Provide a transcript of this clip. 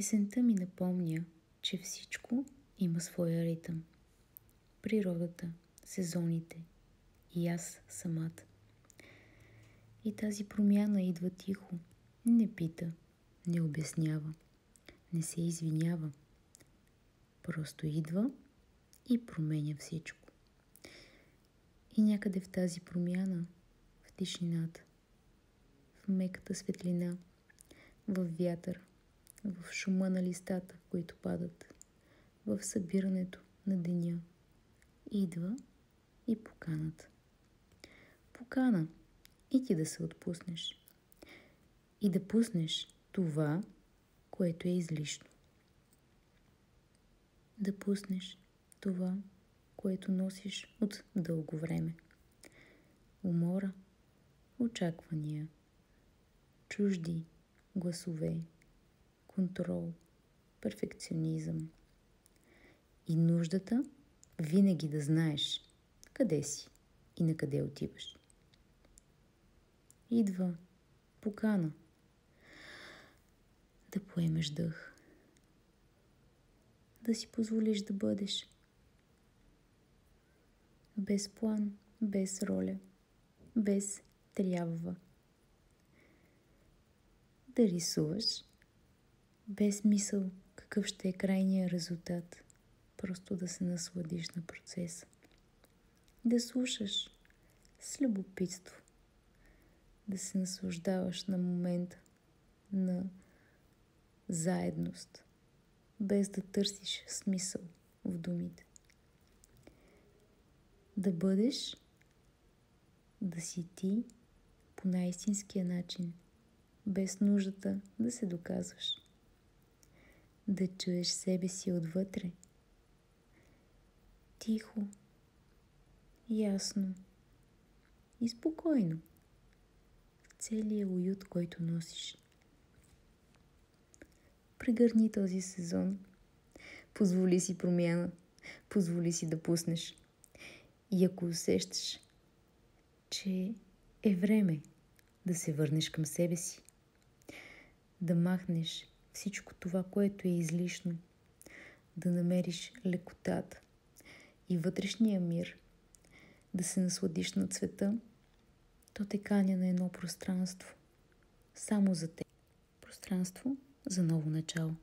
Есента ми напомня, че всичко има своя ритъм. Природата, сезоните и аз самата. И тази промяна идва тихо, не пита, не обяснява, не се извинява. Просто идва и променя всичко. И някъде в тази промяна, в тишината, в меката светлина, в вятър, в шума на листата, които падат, в събирането на деня, идва и поканата. Покана и ти да се отпуснеш. И да пуснеш това, което е излишно. Да пуснеш това, което носиш от дълго време. Умора, очаквания, чужди гласове, контрол, перфекционизъм и нуждата винаги да знаеш къде си и на къде отиваш. Идва покана да поемеш дъх, да си позволиш да бъдеш без план, без роля, без трябва. Да рисуваш без мисъл какъв ще е крайният резултат, просто да се насладиш на процеса. Да слушаш с любопитство, да се наслаждаваш на момента, на заедност, без да търсиш смисъл в думите. Да бъдеш, да си ти по най-истинския начин, без нуждата да се доказваш. Да чуеш себе си отвътре, тихо, ясно и спокойно, целият уют, който носиш. Прегърни този сезон, позволи си промяна, позволи си да пуснеш. И ако усещаш, че е време да се върнеш към себе си, да махнеш всичко това, което е излишно, да намериш лекотата и вътрешния мир, да се насладиш на цвета, то те каня на едно пространство, само за теб. Пространство за ново начало.